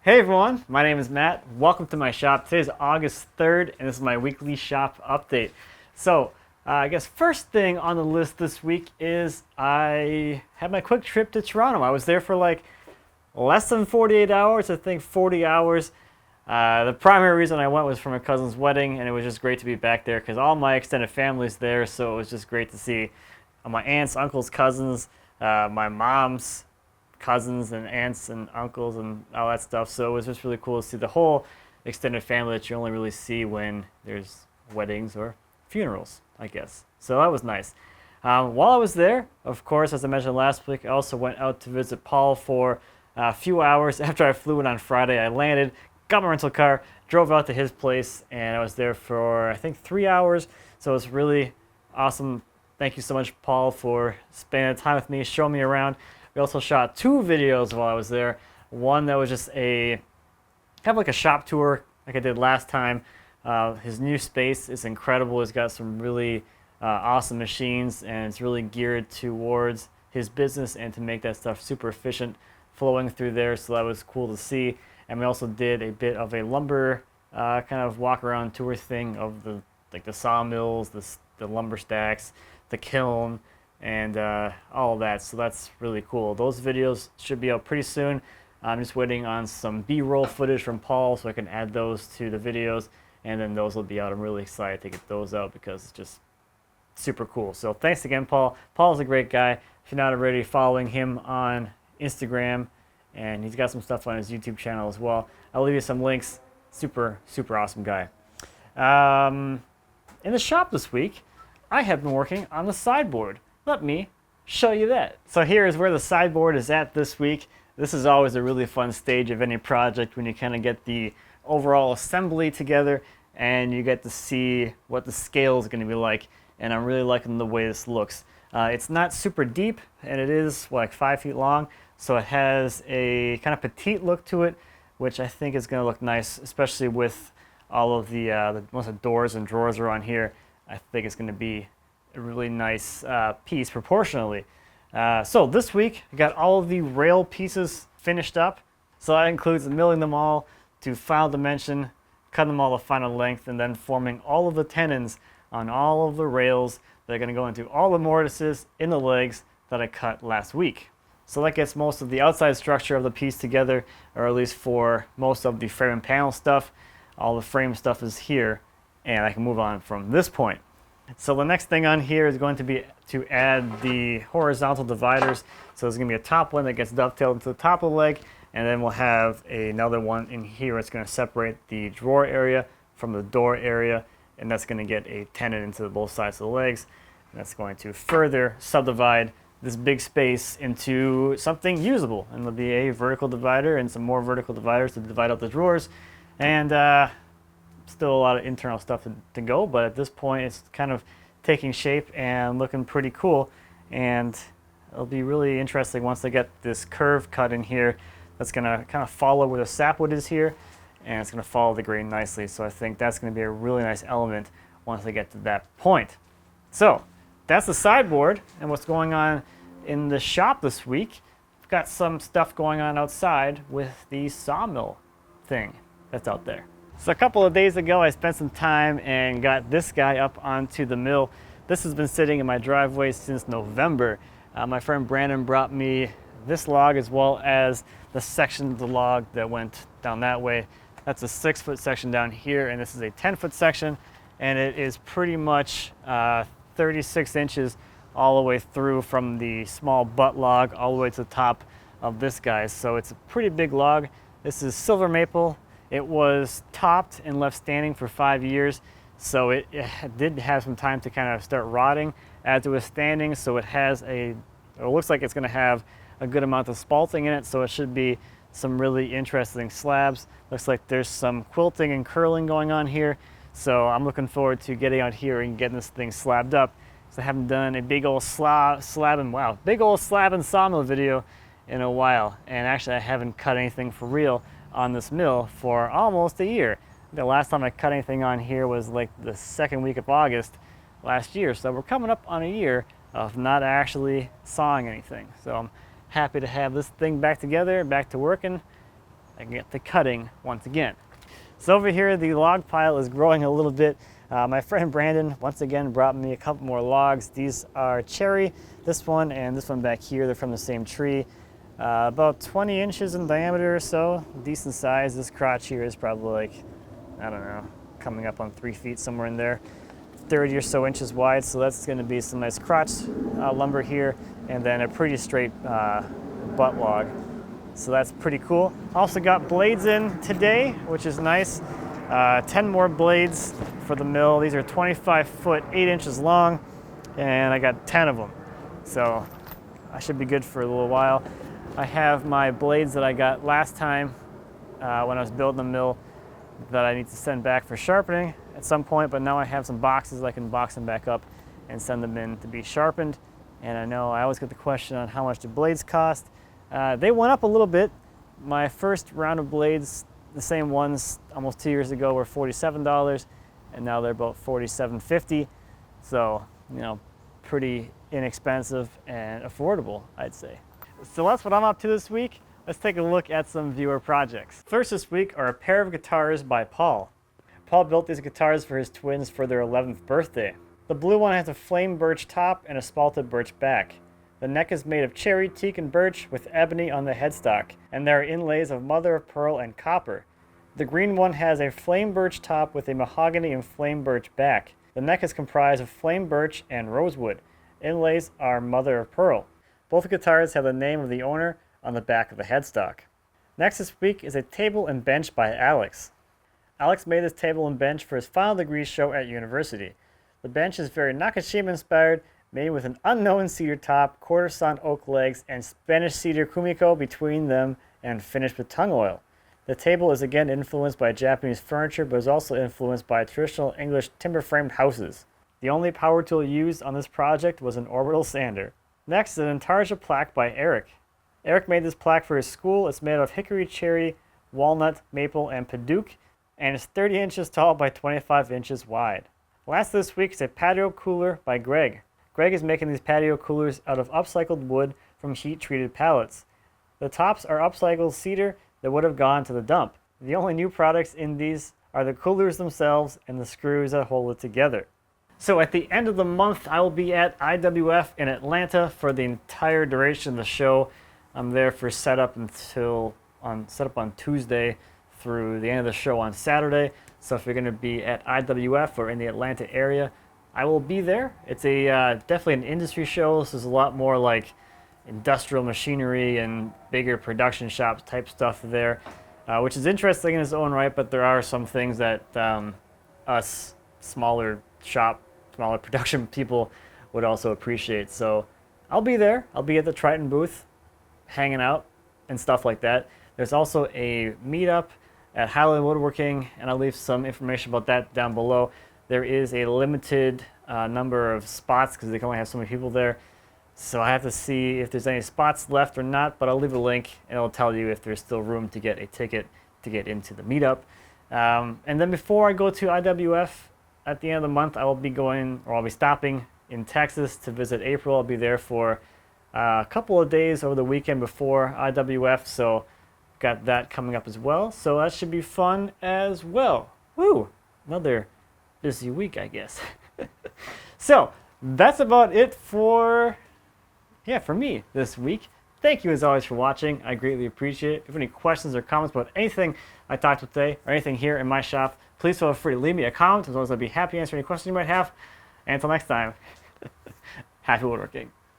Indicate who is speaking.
Speaker 1: Hey everyone, my name is Matt. Welcome to my shop. Today is August 3rd and this is my weekly shop update. So, I guess first thing on the list this week is I had my quick trip to Toronto. I was there for like less than 48 hours, I think 40 hours. The primary reason I went was for my cousin's wedding, and it was just great to be back there because all my extended family's there, so it was just great to see my aunts, uncles, cousins, my mom's cousins and aunts and uncles and all that stuff. So it was just really cool to see the whole extended family that you only really see when there's weddings or funerals, I guess. So that was nice. While I was there, of course, as I mentioned last week, I also went out to visit Paul for a few hours after I flew in on Friday. I landed, got my rental car, drove out to his place, and I was there for, I think, 3 hours. So it was really awesome. Thank you so much, Paul, for spending time with me, showing me around. We also shot 2 videos while I was there. One that was just kind of like a shop tour like I did last time. His new space is incredible. He's got some really awesome machines, and it's really geared towards his business and to make that stuff super efficient flowing through there. So that was cool to see. And we also did a bit of a lumber kind of walk around tour thing of the sawmills, the lumber stacks, the kiln, and all of that. So that's really cool. Those videos should be out pretty soon. I'm just waiting on some B-roll footage from Paul so I can add those to the videos, and then those will be out. I'm really excited to get those out because it's just super cool. So thanks again, Paul. Paul's a great guy. If you're not already following him on Instagram, and he's got some stuff on his YouTube channel as well. I'll leave you some links. Super awesome guy. In the shop this week, I have been working on the sideboard. Let me show you that. So here is where the sideboard is at this week. This is always a really fun stage of any project when you kind of get the overall assembly together and you get to see what the scale is going to be like. And I'm really liking the way this looks. It's not super deep, and it is like 5 feet long. So it has a kind of petite look to it, which I think is going to look nice, especially with all of most of the doors and drawers are on here. I think it's going to be a really nice piece proportionally. So this week I got all of the rail pieces finished up. So that includes milling them all to final dimension, cutting them all to final length, and then forming all of the tenons on all of the rails that are going to go into all the mortises in the legs that I cut last week. So that gets most of the outside structure of the piece together, or at least for most of the frame and panel stuff. All the frame stuff is here, and I can move on from this point. So the next thing on here is going to be to add the horizontal dividers. So there's going to be a top one that gets dovetailed into the top of the leg, and then we'll have another one in here. It's going to separate the drawer area from the door area, and that's going to get a tenon into both sides of the legs. And that's going to further subdivide this big space into something usable. And there'll be a vertical divider and some more vertical dividers to divide up the drawers. And still a lot of internal stuff to go, but at this point it's kind of taking shape and looking pretty cool. And it'll be really interesting once I get this curve cut in here that's going to kind of follow where the sapwood is here, and it's going to follow the grain nicely. So I think that's going to be a really nice element once I get to that point. So that's the sideboard and what's going on in the shop this week. I've got some stuff going on outside with the sawmill thing that's out there. So a couple of days ago, I spent some time and got this guy up onto the mill. This has been sitting in my driveway since November. My friend Brandon brought me this log as well as the section of the log that went down that way. That's a 6-foot section down here, and this is a 10-foot section, and it is pretty much 36 inches all the way through from the small butt log all the way to the top of this guy. So it's a pretty big log. This is silver maple. It was topped and left standing for 5 years, so it did have some time to kind of start rotting as it was standing. So it looks like it's going to have a good amount of spalting in it, so it should be some really interesting slabs. Looks like there's some quilting and curling going on here, so I'm looking forward to getting out here and getting this thing slabbed up. So I haven't done a big old slab and sawmill video in a while, and actually I haven't cut anything for real on this mill for almost a year. The last time I cut anything on here was like the second week of August last year, so we're coming up on a year of not actually sawing anything. So I'm happy to have this thing back together, back to working, I can get the cutting once again. So over here, the log pile is growing a little bit. My friend Brandon, once again, brought me a couple more logs. These are cherry, this one and this one back here. They're from the same tree. About 20 inches in diameter or so, decent size. This crotch here is probably like, I don't know, coming up on 3 feet, somewhere in there. 30 or so inches wide, so that's going to be some nice crotch lumber here, and then a pretty straight butt log. So that's pretty cool. Also got blades in today, which is nice. 10 more blades for the mill. These are 25 foot, 8 inches long, and I got 10 of them. So I should be good for a little while. I have my blades that I got last time when I was building the mill that I need to send back for sharpening at some point, but now I have some boxes I can box them back up and send them in to be sharpened. And I know I always get the question on how much do blades cost. They went up a little bit. My first round of blades, the same ones almost 2 years ago, were $47, and now they're about $47.50. So, you know, pretty inexpensive and affordable, I'd say. So that's what I'm up to this week. Let's take a look at some viewer projects. First this week are a pair of guitars by Paul. Paul built these guitars for his twins for their 11th birthday. The blue one has a flame birch top and a spalted birch back. The neck is made of cherry, teak, and birch with ebony on the headstock, and there are inlays of mother of pearl and copper. The green one has a flame birch top with a mahogany and flame birch back. The neck is comprised of flame birch and rosewood. Inlays are mother of pearl. Both guitars have the name of the owner on the back of the headstock. Next this week is a table and bench by Alex. Alex made this table and bench for his final degree show at university. The bench is very Nakashima inspired, made with an unknown cedar top, quarter sawn oak legs, and Spanish cedar kumiko between them, and finished with tung oil. The table is again influenced by Japanese furniture, but is also influenced by traditional English timber-framed houses. The only power tool used on this project was an orbital sander. Next is an Intarsia plaque by Eric. Eric made this plaque for his school. It's made out of hickory, cherry, walnut, maple, and padauk, and it's 30 inches tall by 25 inches wide. Last this week is a patio cooler by Greg. Greg is making these patio coolers out of upcycled wood from heat-treated pallets. The tops are upcycled cedar that would have gone to the dump. The only new products in these are the coolers themselves and the screws that hold it together. So at the end of the month, I will be at IWF in Atlanta for the entire duration of the show. I'm there for setup on Tuesday through the end of the show on Saturday. So if you're going to be at IWF or in the Atlanta area, I will be there. It's a definitely an industry show. This is a lot more like industrial machinery and bigger production shops type stuff there, which is interesting in its own right, but there are some things that us smaller production people would also appreciate. So I'll be there. I'll be at the Triton booth hanging out and stuff like that. There's also a meetup at Highland Woodworking, and I'll leave some information about that down below. There is a limited number of spots because they can only have so many people there. So I have to see if there's any spots left or not, but I'll leave a link and it'll tell you if there's still room to get a ticket to get into the meetup. And then before I go to IWF at the end of the month, I'll be stopping in Texas to visit April. I'll be there for a couple of days over the weekend before IWF, so got that coming up as well. So that should be fun as well. Woo! Another busy week, I guess. So that's about it for me this week. Thank you as always for watching. I greatly appreciate it. If you have any questions or comments about anything I talked about today or anything here in my shop, please feel free to leave me a comment, as well as I'd be happy to answer any questions you might have. And until next time, happy woodworking.